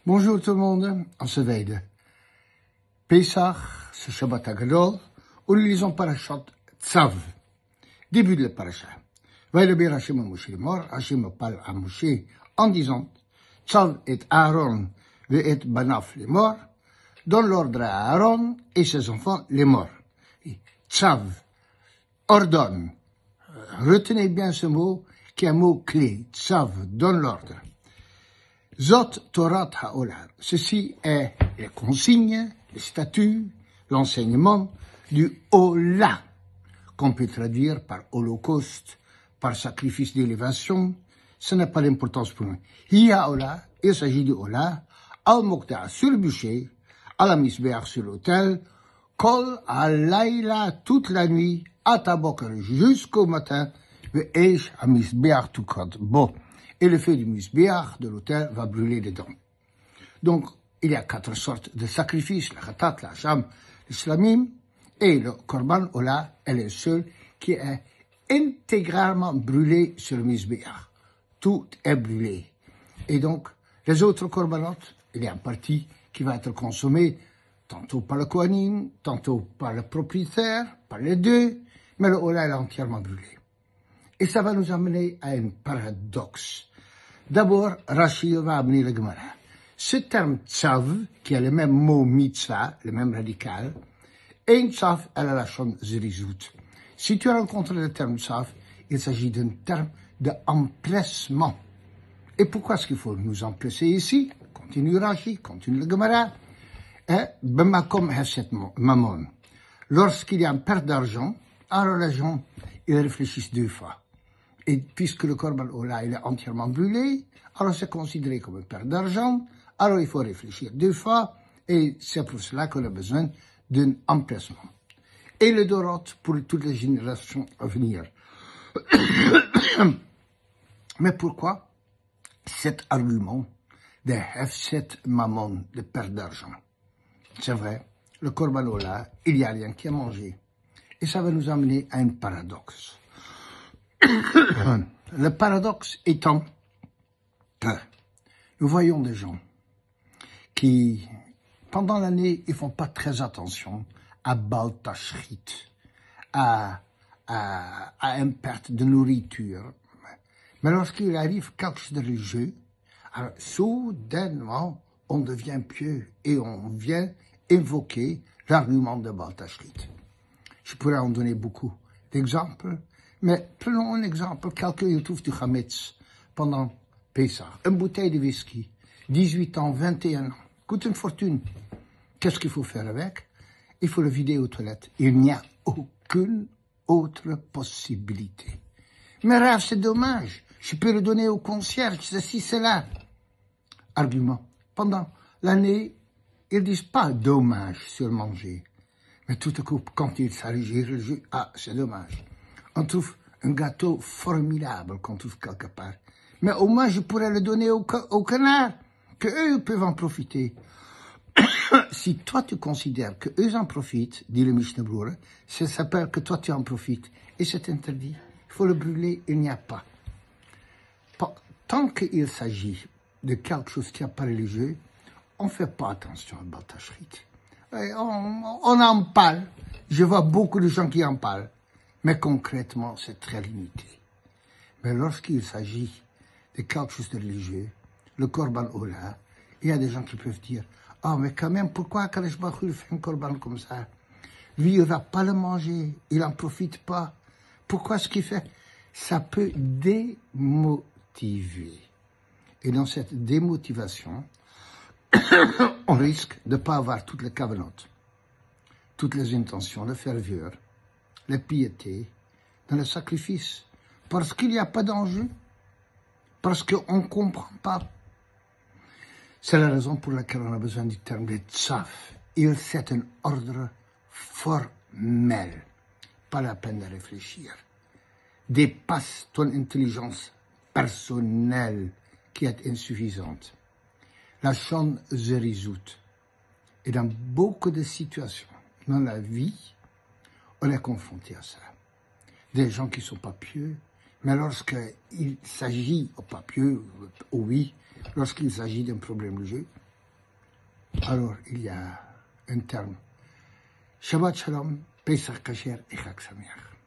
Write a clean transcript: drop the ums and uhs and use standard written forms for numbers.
Bonjour tout le monde, en ce veille de Pesach, ce Shabbat Agadol, où nous lisons Parashat Tzav, début de la Parasha. Vaïlabir Hashem à Moshe est mort, Hashem parle à Moshe en disant, Tzav et Aaron et Banaf les morts, donne l'ordre à Aaron et ses enfants les morts. Tzav, ordonne. Retenez bien ce mot, qui est un mot clé. Tzav, donne l'ordre. Zot Torat HaOlam. Ceci est les consignes, les statuts, l'enseignement du Ola, qu'on peut traduire par holocauste, par sacrifice d'élévation. Ce n'a pas d'importance pour nous. Hiya Ola, il s'agit du Ola, Al-Mokta sur le bûcher, Al-Misbeach sur l'autel, Kol Al-Laila toute la nuit, Atabokar jusqu'au matin, Ve'esh HaMisbeach Tukot Bo. Et le feu du misbéach de l'autel va brûler dedans. Donc, il y a 4 sortes de sacrifices, la khatat, la hacham, l'islamim, et le korban ola est le seul qui est intégralement brûlé sur le misbéach. Tout est brûlé. Et donc, les autres korbanot, il y a une partie qui va être consommée tantôt par le kohanim, tantôt par le propriétaire, par les deux, mais le ola est entièrement brûlé. Et ça va nous amener à un paradoxe. D'abord, Rashi va amener le Gemara. Ce terme tzav, qui a le même mot mitzvah, le même radical, et tzav, elle a la chon zerizut. Si tu rencontres le terme tzav, il s'agit d'un terme d'emplacement. Et pourquoi est-ce qu'il faut nous emplacer ici? Continue Rashi, continue le Gemara. Bemakom heset mamon. Lorsqu'il y a une perte d'argent, alors les gens, ils réfléchissent 2 fois. Et puisque le korban ola il est entièrement brûlé, alors c'est considéré comme une perte d'argent, alors il faut réfléchir 2 fois, et c'est pour cela qu'on a besoin d'un emplacement. Et le dorot pour toutes les générations à venir. Mais pourquoi cet argument de hefset mammon, de perte d'argent? C'est vrai, le korban ola, il n'y a rien qui a mangé. Et ça va nous amener à un paradoxe. Le paradoxe étant que nous voyons des gens qui, pendant l'année, ils font pas très attention à Baal Tashrit, à une perte de nourriture. Mais lorsqu'il arrive quelque chose de religieux, alors soudainement, on devient pieux et on vient invoquer l'argument de Baal Tashrit. Je pourrais en donner beaucoup d'exemples, mais prenons un exemple. Quelqu'un il trouve du chametz pendant Pesach. Une bouteille de whisky, 18 ans, 21 ans, coûte une fortune. Qu'est-ce qu'il faut faire avec? Il faut le vider aux toilettes. Il n'y a aucune autre possibilité. Mais Rav, c'est dommage. Je peux le donner au concierge, ceci, cela. Argument. Pendant l'année, ils disent pas dommage sur manger. Mais tout à coup, quand il s'agit religieux, ah, c'est dommage. On trouve un gâteau formidable qu'on trouve quelque part. Mais au moins, je pourrais le donner au canard, qu'eux peuvent en profiter. Si toi, tu considères qu'eux en profitent, dit le Mishnah Brura, ça s'appelle que toi, tu en profites. Et c'est interdit. Il faut le brûler, il n'y a pas. Tant qu'il s'agit de quelque chose qui n'est pas religieux, on ne fait pas attention à Baal Tashrit. On en parle. Je vois beaucoup de gens qui en parlent. Mais concrètement, c'est très limité. Mais lorsqu'il s'agit de quelque chose de religieux, le korban ola, il y a des gens qui peuvent dire, ah, mais quand même, pourquoi Kadosh Baruch Hu fait un korban comme ça? Lui, il ne va pas le manger, il n'en profite pas. Pourquoi ce qu'il fait? Ça peut démotiver. Et dans cette démotivation, on risque de ne pas avoir toutes les covenants, toutes les intentions, la ferveur, la piété, dans le sacrifice. Parce qu'il n'y a pas d'enjeu. Parce qu'on ne comprend pas. C'est la raison pour laquelle on a besoin du terme de tzav. C'est un ordre formel. Pas la peine de réfléchir. Dépasse ton intelligence personnelle qui est insuffisante. La shon zerizut. Et dans beaucoup de situations dans la vie, on est confronté à ça. Des gens qui ne sont pas pieux, mais lorsqu'il s'agit, pas pieux, oui, lorsqu'il s'agit d'un problème religieux, Alors, il y a un terme. Shabbat Shalom, Pesach Kasher et Chag Sameach.